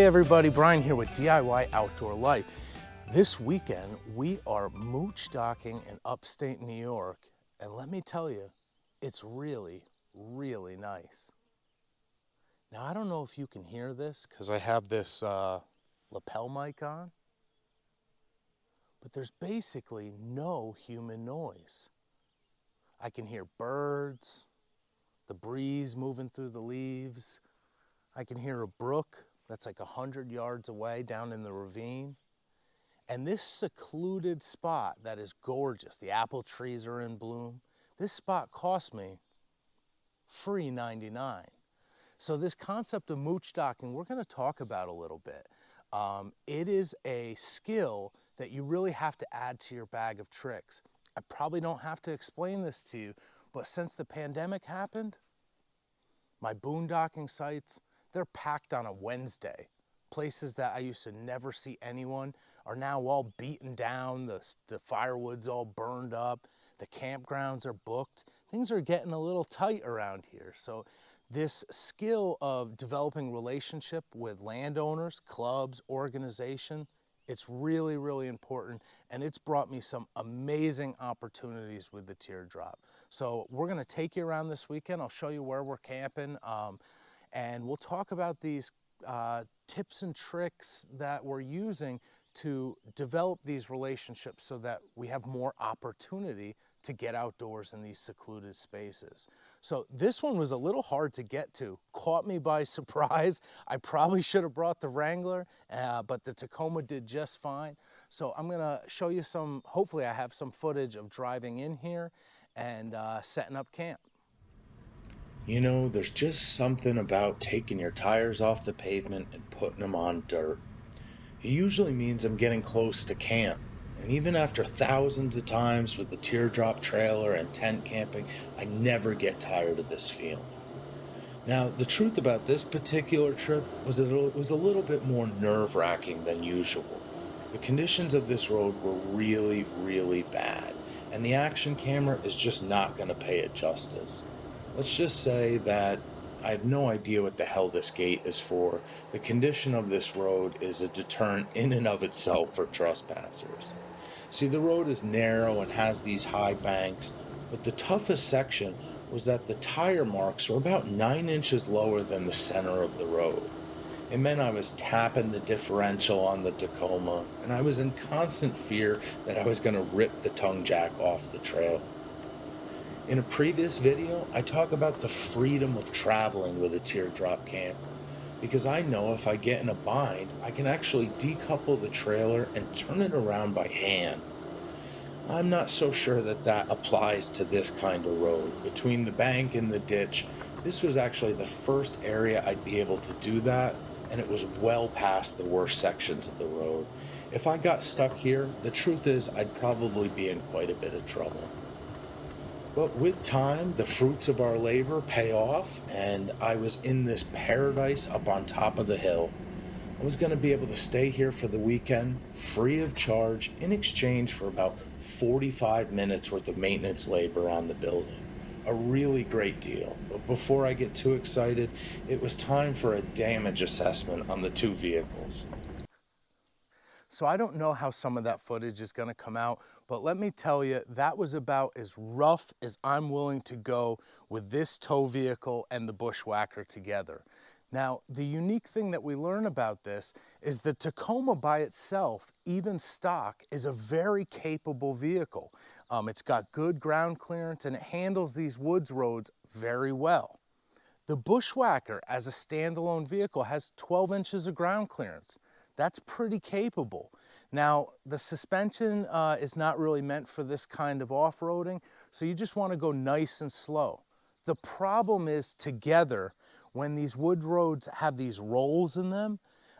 everybody, Brian here with DIY Outdoor Life. This weekend we are moochdocking in upstate New York, and let me tell you, it's really, really nice. Now I don't know if you can hear this because I have this lapel mic on, but there's basically no human noise. I can hear birds, the breeze moving through the leaves. I can hear a brook that's like 100 yards away down in the ravine. And this secluded spot that is gorgeous, the apple trees are in bloom, this spot cost me free $99. So this concept of moochdocking, we're gonna talk about a little bit. It is a skill that you really have to add to your bag of tricks. I probably don't have to explain this to you, but since the pandemic happened, my boondocking sites, they're packed on a Wednesday. Places that I used to never see anyone are now all beaten down, the firewood's all burned up, the campgrounds are booked. Things are getting a little tight around here. So this skill of developing relationship with landowners, clubs, organization, it's really, really important, and it's brought me some amazing opportunities with the Teardrop. So we're gonna take you around this weekend. I'll show you where we're camping, and we'll talk about these tips and tricks that we're using to develop these relationships so that we have more opportunity to get outdoors in these secluded spaces. So this one was a little hard to get to, caught me by surprise. I probably should have brought the Wrangler, but the Tacoma did just fine. So I'm gonna show you some, hopefully I have some footage of driving in here and setting up camp. You know, there's just something about taking your tires off the pavement and putting them on dirt. It usually means I'm getting close to camp. And even after thousands of times with the teardrop trailer and tent camping, I never get tired of this feeling. Now, the truth about this particular trip was that it was a little bit more nerve-wracking than usual. The conditions of this road were really, really bad, and the action camera is just not going to pay it justice. Let's just say that I have no idea what the hell this gate is for. The condition of this road is a deterrent in and of itself for trespassers. See, the road is narrow and has these high banks, but the toughest section was that the tire marks were about 9 inches lower than the center of the road. It meant I was tapping the differential on the Tacoma, and I was in constant fear that I was going to rip the tongue jack off the trailer. In a previous video, I talk about the freedom of traveling with a teardrop camper, because I know if I get in a bind, I can actually decouple the trailer and turn it around by hand. I'm not so sure that that applies to this kind of road. Between the bank and the ditch, this was actually the first area I'd be able to do that, and it was well past the worst sections of the road. If I got stuck here, the truth is I'd probably be in quite a bit of trouble. But with time, the fruits of our labor pay off, and I was in this paradise up on top of the hill. I was going to be able to stay here for the weekend, free of charge, in exchange for about 45 minutes worth of maintenance labor on the building. A really great deal. But before I get too excited, it was time for a damage assessment on the two vehicles. So I don't know how some of that footage is gonna come out, but let me tell you, that was about as rough as I'm willing to go with this tow vehicle and the Bushwhacker together. Now, the unique thing that we learn about this is the Tacoma by itself, even stock, is a very capable vehicle. It's got good ground clearance and it handles these woods roads very well. The Bushwhacker, as a standalone vehicle, has 12 inches of ground clearance. That's pretty capable. Now, the suspension is not really meant for this kind of off-roading, so you just want to go nice and slow. The problem is together, when these wood roads have these rolls in them,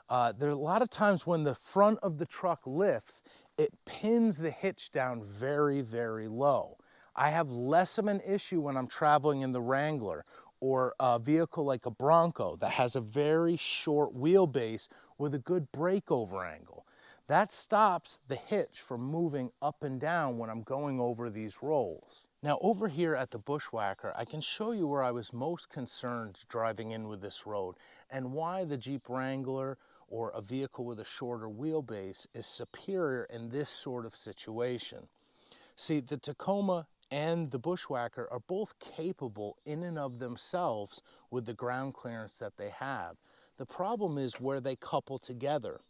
there are a lot of times when the front of the truck lifts, it pins the hitch down very, very low. I have less of an issue when I'm traveling in the Wrangler or a vehicle like a Bronco that has a very short wheelbase with a good breakover angle. That stops the hitch from moving up and down when I'm going over these rolls. Now over here at the Bushwhacker, I can show you where I was most concerned driving in with this road and why the Jeep Wrangler or a vehicle with a shorter wheelbase is superior in this sort of situation. See, the Tacoma and the Bushwhacker are both capable in and of themselves with the ground clearance that they have. The problem is where they couple together.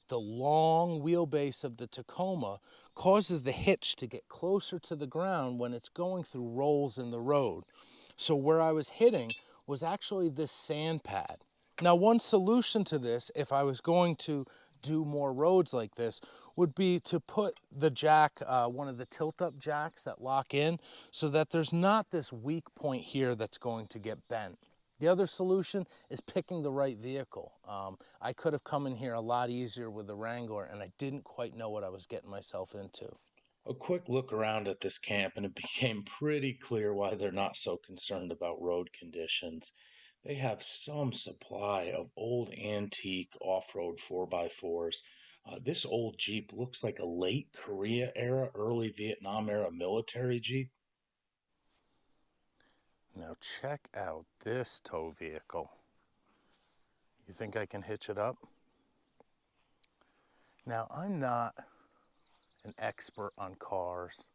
The long wheelbase of the Tacoma causes the hitch to get closer to the ground when it's going through rolls in the road. So where I was hitting was actually this sand pad. Now, one solution to this, if I was going to do more roads like this, would be to put the jack, one of the tilt-up jacks that lock in, so that there's not this weak point here that's going to get bent. The other solution is picking the right vehicle. I could have come in here a lot easier with the Wrangler, and I didn't quite know what I was getting myself into. A quick look around at this camp, and it became pretty clear why they're not so concerned about road conditions. They have some supply of old antique off-road 4x4s. This old Jeep looks like a late Korea era, early Vietnam era military Jeep. Now check out this tow vehicle. You think I can hitch it up? Now, I'm not an expert on cars,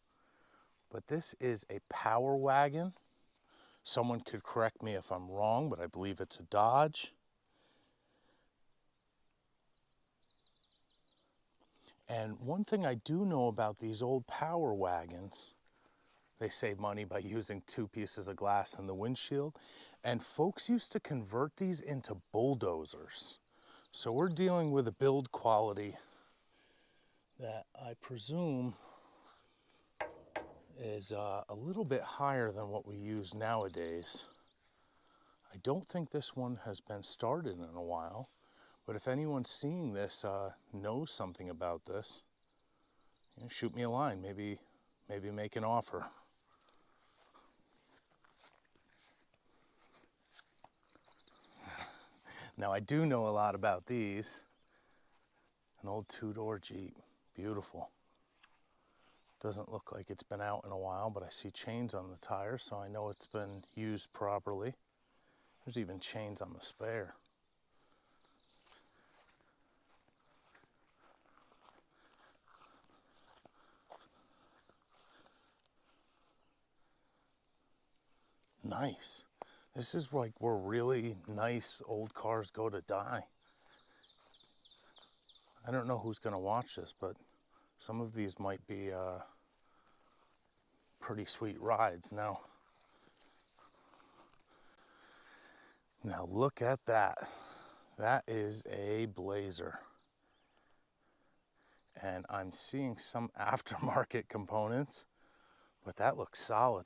but this is a power wagon. Someone could correct me if I'm wrong, but I believe it's a Dodge. And one thing I do know about these old power wagons, they save money by using 2 pieces of glass in the windshield. And folks used to convert these into bulldozers. So we're dealing with a build quality that I presume is a little bit higher than what we use nowadays. I don't think this one has been started in a while, but if anyone seeing this knows something about this, shoot me a line, maybe make an offer. Now, I do know a lot about these. An old 2-door Jeep, beautiful. Doesn't look like it's been out in a while, but I see chains on the tires, so I know it's been used properly. There's even chains on the spare. Nice. This is like where really nice old cars go to die. I don't know who's going to watch this, but some of these might be pretty sweet rides. Now look at that. That is a Blazer. And I'm seeing some aftermarket components, but that looks solid.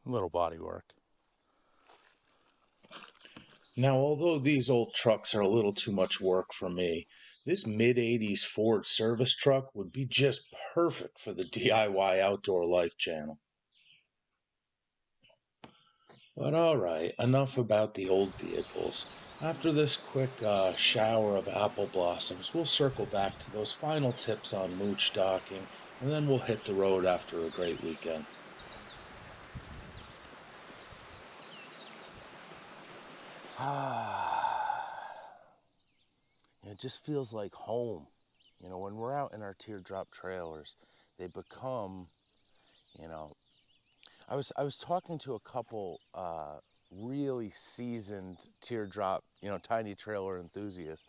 Little body work. Now, although these old trucks are a little too much work for me, this mid-80s Ford service truck would be just perfect for the DIY Outdoor Life channel. But alright, enough about the old vehicles. After this quick shower of apple blossoms, we'll circle back to those final tips on Moochdocking, and then we'll hit the road after a great weekend. It just feels like home. When we're out in our Teardrop trailers, they become, I was talking to a couple really seasoned Teardrop, tiny trailer enthusiasts,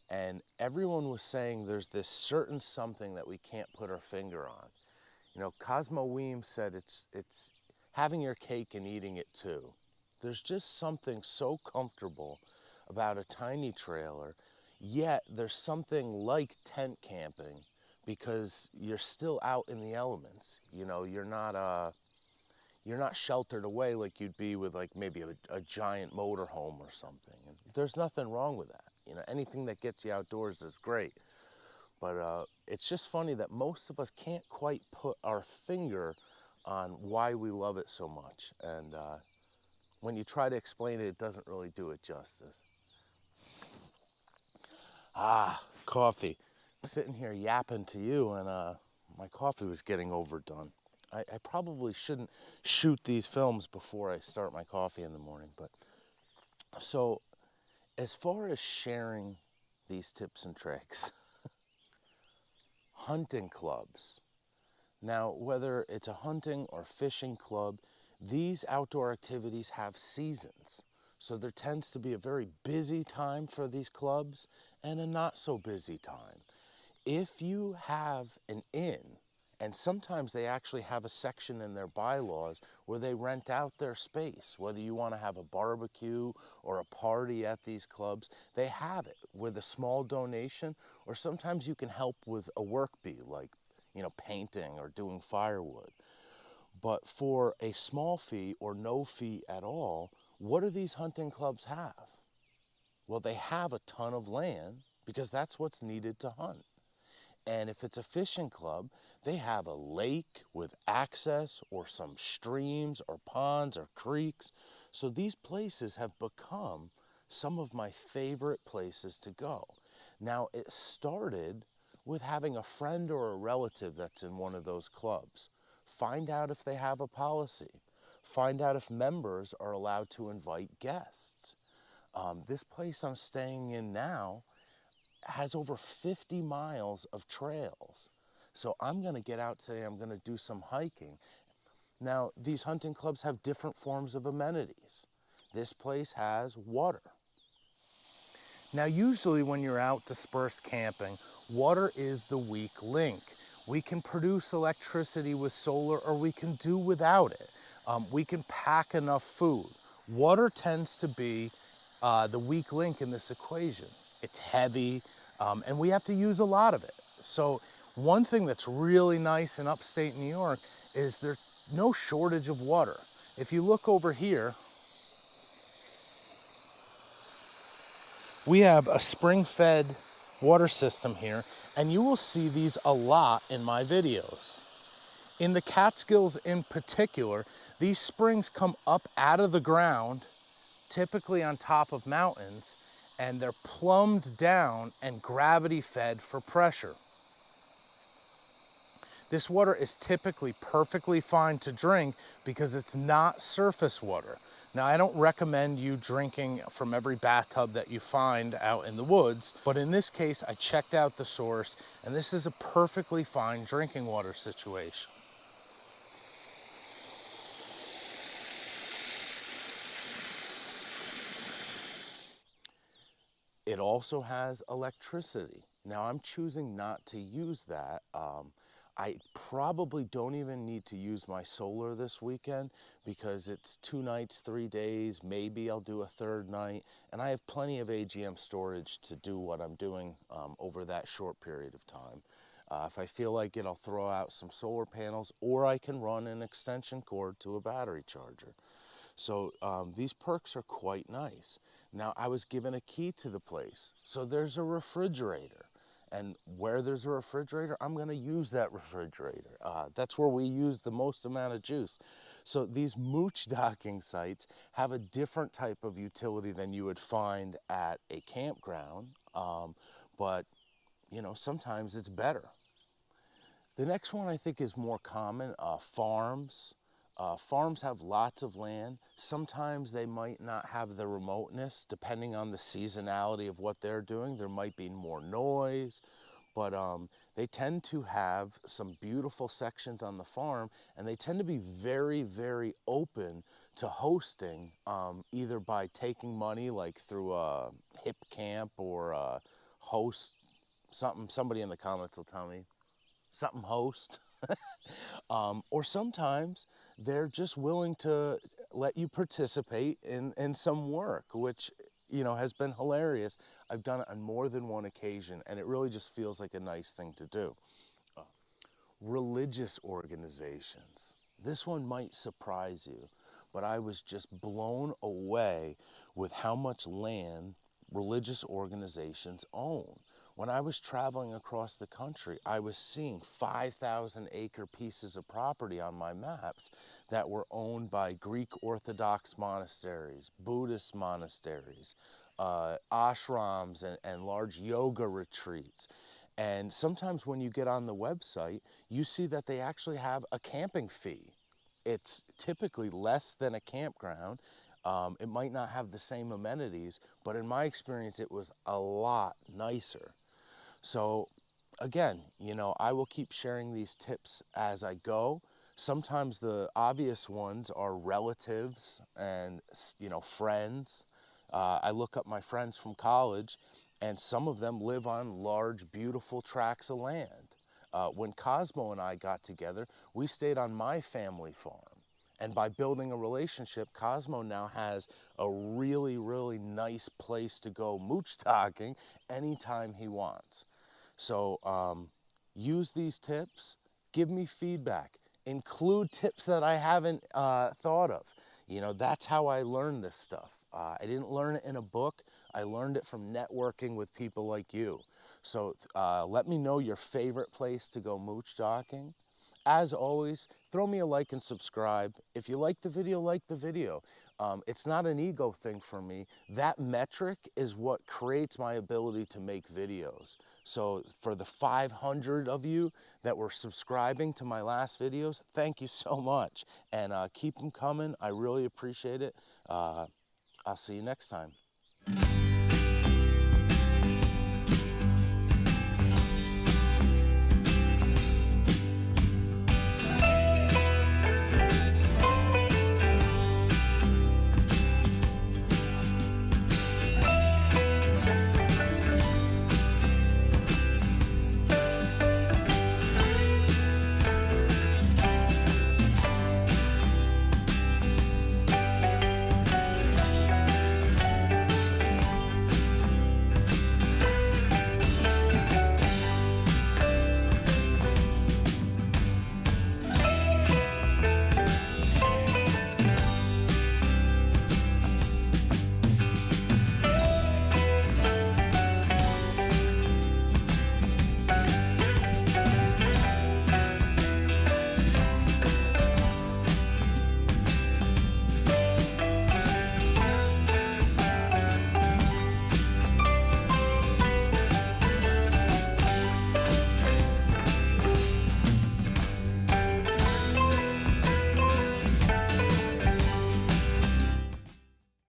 and everyone was saying there's this certain something that we can't put our finger on. Cosmo Weems said it's having your cake and eating it too. There's just something so comfortable about a tiny trailer, yet there's something like tent camping because you're still out in the elements. You're not sheltered away like you'd be with like maybe a giant motorhome or something. And there's nothing wrong with that. Anything that gets you outdoors is great. But it's just funny that most of us can't quite put our finger on why we love it so much. And when you try to explain it, it doesn't really do it justice. Coffee. Sitting here yapping to you, and my coffee was getting overdone. I probably shouldn't shoot these films before I start my coffee in the morning, but so as far as sharing these tips and tricks, hunting clubs. Now, whether it's a hunting or fishing club, these outdoor activities have seasons. So there tends to be a very busy time for these clubs and a not so busy time. If you have an inn, and sometimes they actually have a section in their bylaws where they rent out their space, whether you want to have a barbecue or a party at these clubs, they have it with a small donation, or sometimes you can help with a work bee like, painting or doing firewood. But for a small fee or no fee at all, what do these hunting clubs have? Well, they have a ton of land because that's what's needed to hunt. And if it's a fishing club, they have a lake with access or some streams or ponds or creeks. So these places have become some of my favorite places to go. Now, it started with having a friend or a relative that's in one of those clubs. Find out if they have a policy. Find out if members are allowed to invite guests. This place I'm staying in now has over 50 miles of trails. So I'm going to get out today, I'm going to do some hiking. Now, these hunting clubs have different forms of amenities. This place has water. Now, usually when you're out dispersed camping, water is the weak link. We can produce electricity with solar, or we can do without it. We can pack enough food. Water tends to be the weak link in this equation. It's heavy, and we have to use a lot of it. So one thing that's really nice in upstate New York is there's no shortage of water. If you look over here, we have a spring-fed water system here, and you will see these a lot in my videos. In the Catskills in particular, these springs come up out of the ground, typically on top of mountains, and they're plumbed down and gravity fed for pressure. This water is typically perfectly fine to drink because it's not surface water. Now, I don't recommend you drinking from every bathtub that you find out in the woods, but in this case, I checked out the source, and this is a perfectly fine drinking water situation. It also has electricity. Now, I'm choosing not to use that. I probably don't even need to use my solar this weekend because it's 2 nights, 3 days. Maybe I'll do a third night. And I have plenty of AGM storage to do what I'm doing over that short period of time. If I feel like it, I'll throw out some solar panels, or I can run an extension cord to a battery charger. So these perks are quite nice. Now, I was given a key to the place, so there's a refrigerator. And where there's a refrigerator, I'm going to use that refrigerator. That's where we use the most amount of juice. So these Moochdocking sites have a different type of utility than you would find at a campground, but sometimes it's better. The next one I think is more common, farms. Farms have lots of land. Sometimes they might not have the remoteness depending on the seasonality of what they're doing. There might be more noise, but they tend to have some beautiful sections on the farm, and they tend to be very, very open to hosting, either by taking money like through a hip camp or host something. Somebody in the comments will tell me something host. Or sometimes they're just willing to let you participate in some work, which has been hilarious. I've done it on more than one occasion, and it really just feels like a nice thing to do. Religious organizations. This one might surprise you, but I was just blown away with how much land religious organizations own. When I was traveling across the country, I was seeing 5,000-acre pieces of property on my maps that were owned by Greek Orthodox monasteries, Buddhist monasteries, ashrams, and large yoga retreats. And sometimes when you get on the website, you see that they actually have a camping fee. It's typically less than a campground. It might not have the same amenities, but in my experience, it was a lot nicer. So again, I will keep sharing these tips as I go. Sometimes the obvious ones are relatives and, friends. I look up my friends from college, and some of them live on large, beautiful tracts of land. When Cosmo and I got together, we stayed on my family farm. And by building a relationship, Cosmo now has a really, really nice place to go moochdocking anytime he wants. So use these tips, give me feedback, include tips that I haven't thought of. That's how I learned this stuff. I didn't learn it in a book. I learned it from networking with people like you. So let me know your favorite place to go moochdocking. As always, throw me a like and subscribe. If you like the video, like the video. It's not an ego thing for me. That metric is what creates my ability to make videos. So for the 500 of you that were subscribing to my last videos, thank you so much. And keep them coming. I really appreciate it. I'll see you next time.